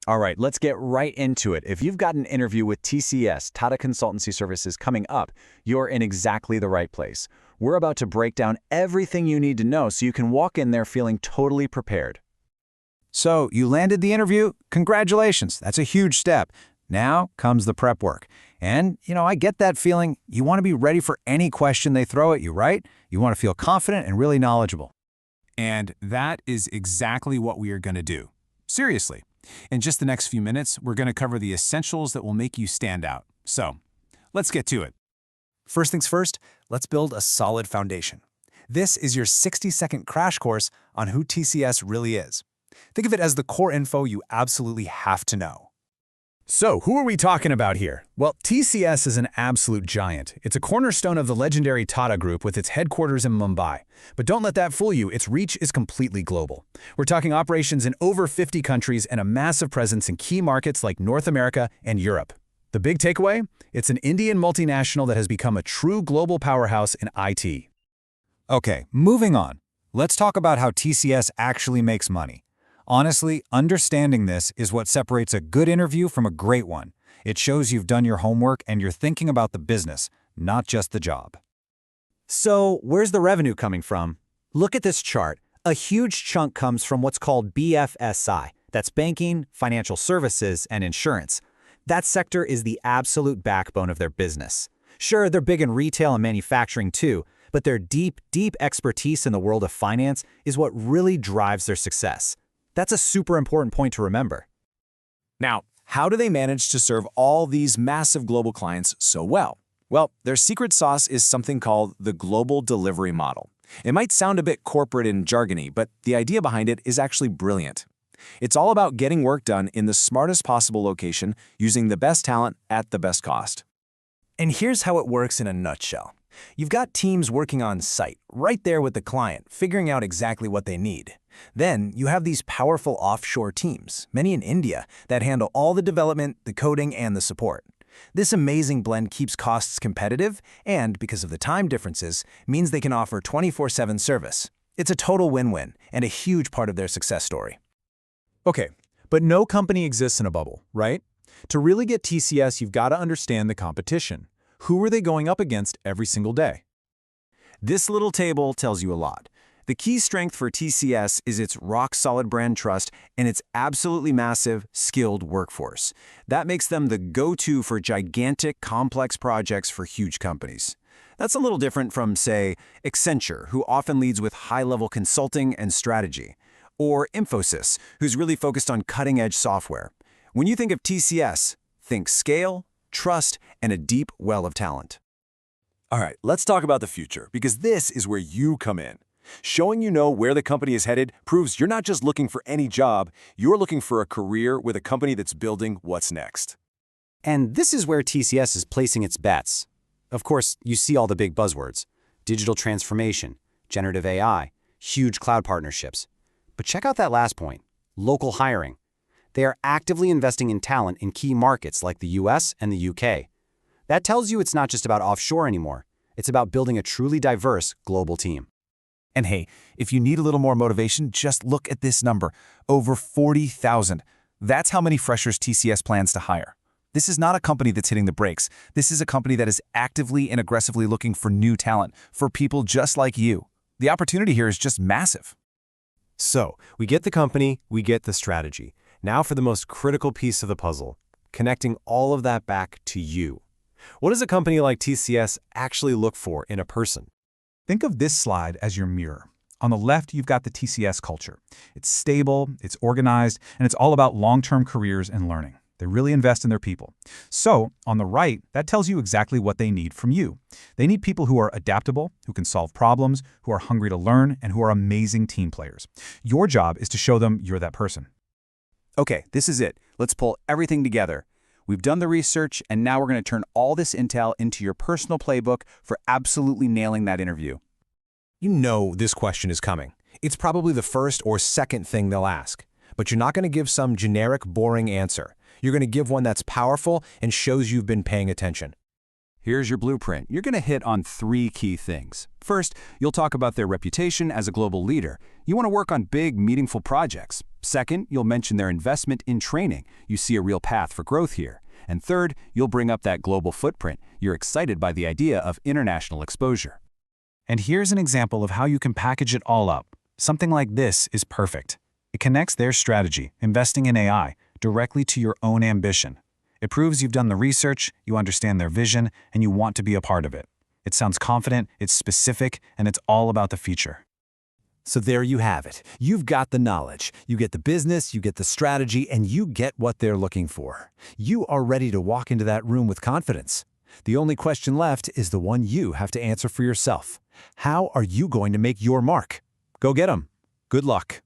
All right, let's get right into it. If you've got an interview with TCS, Tata Consultancy Services, coming up, you're in exactly the right place. We're about to break down everything you need to know so you can walk in there feeling totally prepared. So, you landed the interview? Congratulations, that's a huge step. Now comes the prep work. And, I get that feeling. You want to be ready for any question they throw at you, right? You want to feel confident and really knowledgeable. And that is exactly what we are going to do. Seriously. In just the next few minutes, we're going to cover the essentials that will make you stand out. So, let's get to it. First things first, let's build a solid foundation. This is your 60-second crash course on who TCS really is. Think of it as the core info you absolutely have to know. So, who are we talking about here? Well, TCS is an absolute giant. It's a cornerstone of the legendary Tata Group with its headquarters in Mumbai. But don't let that fool you, its reach is completely global. We're talking operations in over 50 countries and a massive presence in key markets like North America and Europe. The big takeaway? It's an Indian multinational that has become a true global powerhouse in IT. Okay, moving on. Let's talk about how TCS actually makes money. Honestly, understanding this is what separates a good interview from a great one. It shows you've done your homework and you're thinking about the business, not just the job. So, where's the revenue coming from? Look at this chart. A huge chunk comes from what's called BFSI. That's banking, financial services, and insurance. That sector is the absolute backbone of their business. Sure, they're big in retail and manufacturing too, but their deep expertise in the world of finance is what really drives their success. That's a super important point to remember. Now, how do they manage to serve all these massive global clients so well? Well, their secret sauce is something called the global delivery model. It might sound a bit corporate and jargony, but the idea behind it is actually brilliant. It's all about getting work done in the smartest possible location, using the best talent at the best cost. And here's how it works in a nutshell. You've got teams working on site, right there with the client, figuring out exactly what they need. Then you have these powerful offshore teams, many in India, that handle all the development, the coding, and the support. This amazing blend keeps costs competitive and, because of the time differences, means they can offer 24/7 service. It's a total win-win and a huge part of their success story. Okay, but no company exists in a bubble, right? To really get TCS, you've got to understand the competition. Who are they going up against every single day? This little table tells you a lot. The key strength for TCS is its rock-solid brand trust and its absolutely massive, skilled workforce. That makes them the go-to for gigantic, complex projects for huge companies. That's a little different from, say, Accenture, who often leads with high-level consulting and strategy, or Infosys, who's really focused on cutting-edge software. When you think of TCS, think scale, trust, and a deep well of talent. All right, let's talk about the future, because this is where you come in. Showing you know where the company is headed proves you're not just looking for any job, you're looking for a career with a company that's building what's next. And this is where TCS is placing its bets. Of course, you see all the big buzzwords: digital transformation, generative AI, huge cloud partnerships. But check out that last point, local hiring. They are actively investing in talent in key markets like the US and the UK. That tells you it's not just about offshore anymore. It's about building a truly diverse global team. And hey, if you need a little more motivation, just look at this number, over 40,000. That's how many freshers TCS plans to hire. This is not a company that's hitting the brakes. This is a company that is actively and aggressively looking for new talent, for people just like you. The opportunity here is just massive. So, we get the company, we get the strategy. Now for the most critical piece of the puzzle, connecting all of that back to you. What does a company like TCS actually look for in a person? Think of this slide as your mirror. On the left, you've got the TCS culture. It's stable, it's organized, and it's all about long-term careers and learning. They really invest in their people. So, on the right, that tells you exactly what they need from you. They need people who are adaptable, who can solve problems, who are hungry to learn, and who are amazing team players. Your job is to show them you're that person. Okay, this is it. Let's pull everything together. We've done the research, and now we're going to turn all this intel into your personal playbook for absolutely nailing that interview. You know this question is coming. It's probably the first or second thing they'll ask. But you're not going to give some generic, boring answer. You're going to give one that's powerful and shows you've been paying attention. Here's your blueprint. You're going to hit on 3 key things. First, you'll talk about their reputation as a global leader. You want to work on big, meaningful projects. Second, you'll mention their investment in training. You see a real path for growth here. And third, you'll bring up that global footprint. You're excited by the idea of international exposure. And here's an example of how you can package it all up. Something like this is perfect. It connects their strategy, investing in AI, directly to your own ambition. It proves you've done the research, you understand their vision, and you want to be a part of it. It sounds confident, it's specific, and it's all about the future. So there you have it. You've got the knowledge, you get the business, you get the strategy, and you get what they're looking for. You are ready to walk into that room with confidence. The only question left is the one you have to answer for yourself. How are you going to make your mark? Go get 'em. Good luck.